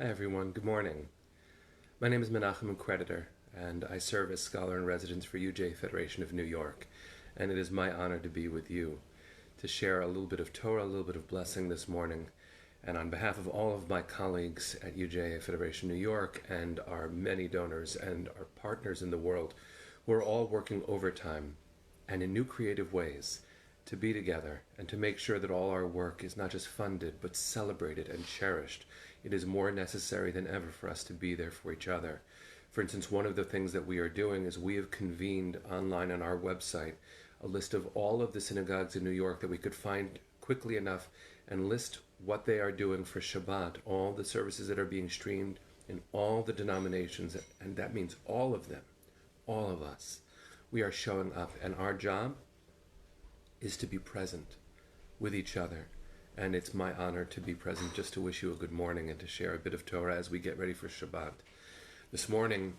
Hi everyone, good morning. My name is Menachem Creditor, and I serve as scholar in residence for UJ Federation of New York, and it is my honor to be with you, to share a little bit of Torah, a little bit of blessing this morning, and on behalf of all of my colleagues at UJ Federation New York and our many donors and our partners in the world, we're all working overtime and in new creative ways to be together and to make sure that all our work is not just funded but celebrated and cherished. It is more necessary than ever for us to be there for each other. For instance, one of the things that we are doing is we have convened online on our website a list of all of the synagogues in New York that we could find quickly enough and list what they are doing for Shabbat, all the services that are being streamed in all the denominations, and that means all of them, all of us. We are showing up, and our job is to be present with each other. And it's my honor to be present, just to wish you a good morning and to share a bit of Torah as we get ready for Shabbat. This morning,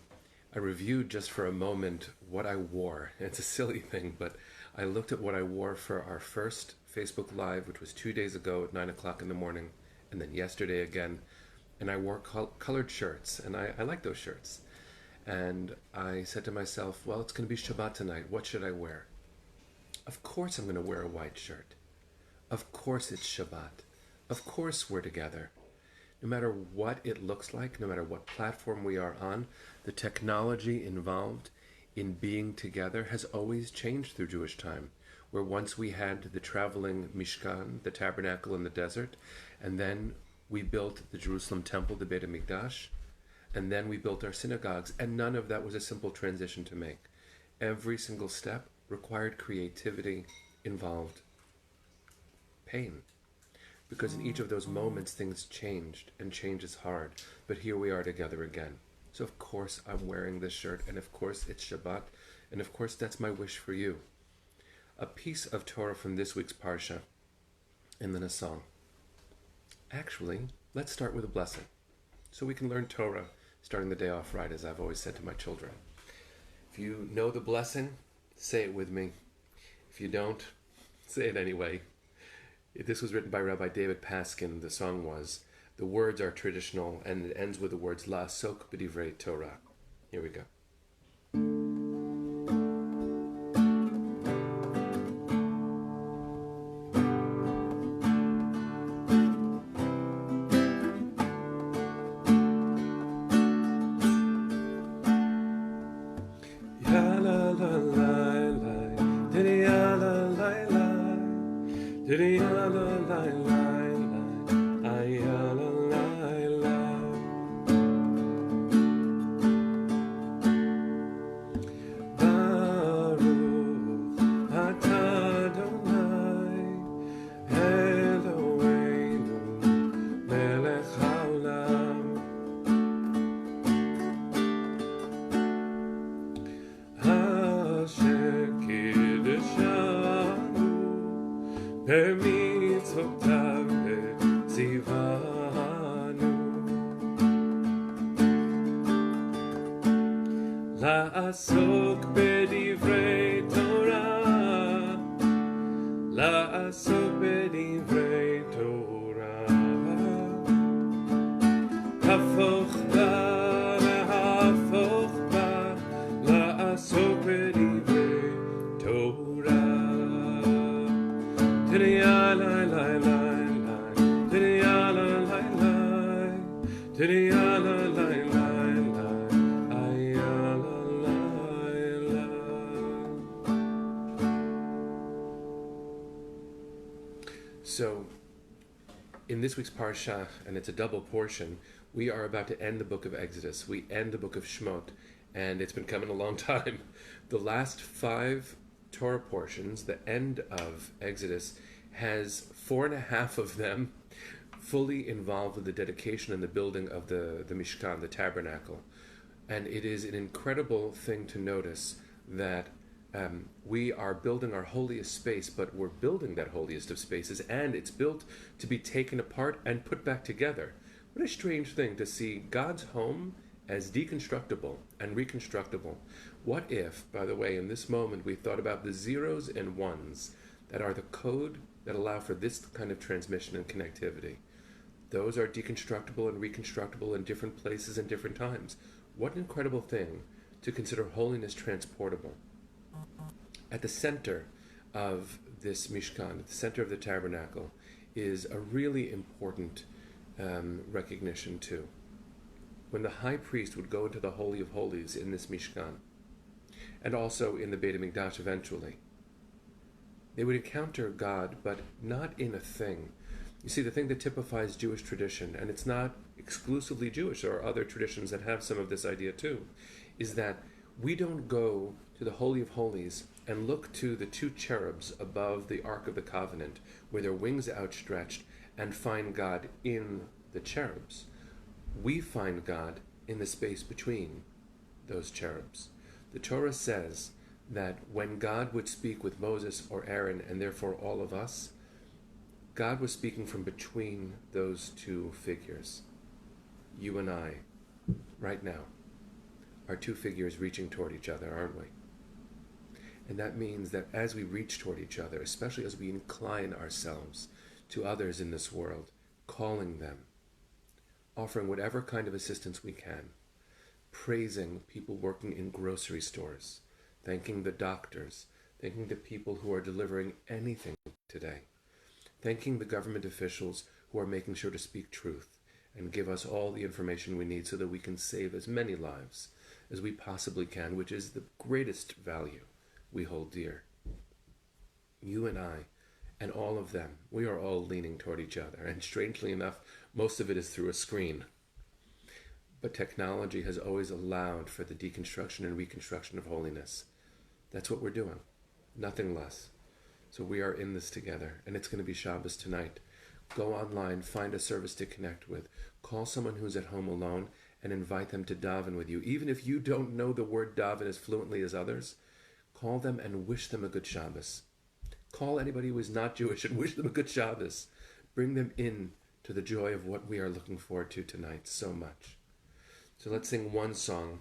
I reviewed just for a moment what I wore. It's a silly thing, but I looked at what I wore for our first Facebook Live, which was 2 days ago at 9 o'clock in the morning, and then yesterday again. And I wore colored shirts, and I like those shirts. And I said to myself, well, it's going to be Shabbat tonight. What should I wear? Of course I'm going to wear a white shirt. Of course it's Shabbat. Of course we're together. No matter what it looks like, no matter what platform we are on, the technology involved in being together has always changed through Jewish time. Where once we had the traveling Mishkan, the tabernacle in the desert, and then we built the Jerusalem temple, the Beit HaMikdash, and then we built our synagogues, and none of that was a simple transition to make. Every single step required creativity, involved pain. Because in each of those moments things changed, and change is hard. But here we are together again. So of course I'm wearing this shirt, and of course it's Shabbat, and of course that's my wish for you. A piece of Torah from this week's Parsha, and then a song. Actually, let's start with a blessing, so we can learn Torah starting the day off right, as I've always said to my children. If you know the blessing, say it with me. If you don't, say it anyway. This was written by Rabbi David Paskin. The song was, the words are traditional, and it ends with the words, La'asok b'divrei Torah. Here we go. La'asok b'divrei Torah, la'asok b'divrei Torah, hafoch ba v'hafoch ba, la'asok b'divrei Torah. Tiriya lai lai lai lai, tiriya lai lai lai, tiriya lai lai lai. So, in this week's Parsha, and it's a double portion, we are about to end the book of Exodus. We end the book of Shemot, and it's been coming a long time. The last 5 Torah portions, the end of Exodus, has 4.5 of them fully involved with the dedication and the building of the Mishkan, the tabernacle. And it is an incredible thing to notice that we are building our holiest space, but we're building that holiest of spaces, and it's built to be taken apart and put back together. What a strange thing to see God's home as deconstructible and reconstructible. What if, by the way, in this moment we thought about the zeros and ones that are the code that allow for this kind of transmission and connectivity? Those are deconstructible and reconstructible in different places and different times. What an incredible thing to consider holiness transportable. At the center of this Mishkan, at the center of the tabernacle, is a really important recognition too. When the high priest would go into the Holy of Holies in this Mishkan, and also in the Beit HaMikdash eventually, they would encounter God, but not in a thing. You see, the thing that typifies Jewish tradition, and it's not exclusively Jewish, there are other traditions that have some of this idea too, is that we don't go to the Holy of Holies and look to the two cherubs above the Ark of the Covenant, with their wings outstretched, and find God in the cherubs. We find God in the space between those cherubs. The Torah says that when God would speak with Moses or Aaron, and therefore all of us, God was speaking from between those two figures. You and I, right now, are two figures reaching toward each other, aren't we? And that means that as we reach toward each other, especially as we incline ourselves to others in this world, calling them, offering whatever kind of assistance we can, praising people working in grocery stores, thanking the doctors, thanking the people who are delivering anything today, thanking the government officials who are making sure to speak truth and give us all the information we need so that we can save as many lives as we possibly can, which is the greatest value we hold dear. You and I, and all of them, we are all leaning toward each other, and strangely enough, most of it is through a screen. But technology has always allowed for the deconstruction and reconstruction of holiness. That's what we're doing, nothing less. So we are in this together, and it's going to be Shabbos tonight. Go online, find a service to connect with, call someone who's at home alone, and invite them to daven with you. Even if you don't know the word daven as fluently as others, call them and wish them a good Shabbos. Call anybody who is not Jewish and wish them a good Shabbos. Bring them in to the joy of what we are looking forward to tonight so much. So let's sing one song.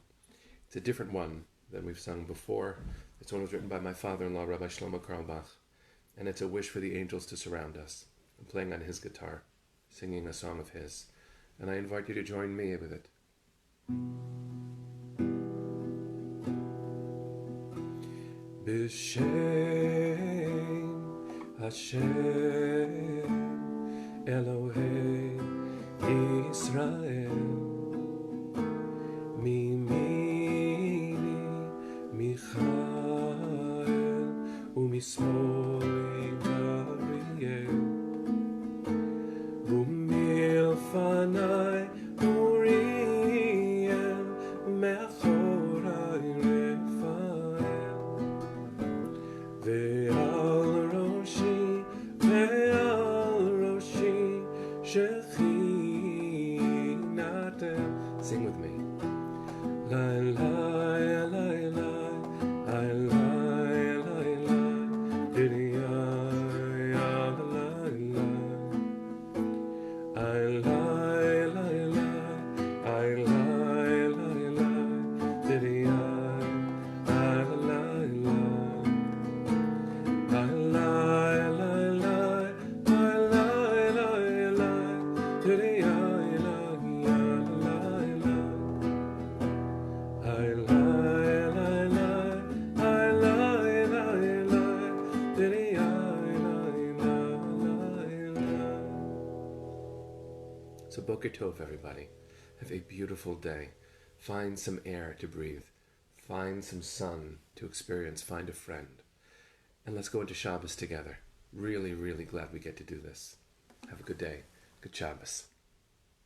It's a different one than we've sung before. This one was written by my father-in-law, Rabbi Shlomo Karlbach, and it's a wish for the angels to surround us. I'm playing on his guitar, singing a song of his, and I invite you to join me with it. B'Shem Hashem Elohei Yisrael Mimini Michael Umismoli Gabriel Umilfanai Uriel Mechorai Raphael Ve'al Roshi Shechinatem. Sing with me. La la la la la la la la Didia la la la la So Boker Tov, everybody. Have a beautiful day. Find some air to breathe. Find some sun to experience. Find a friend. And let's go into Shabbos together. Really, really glad we get to do this. Have a good day. Good Shabbos.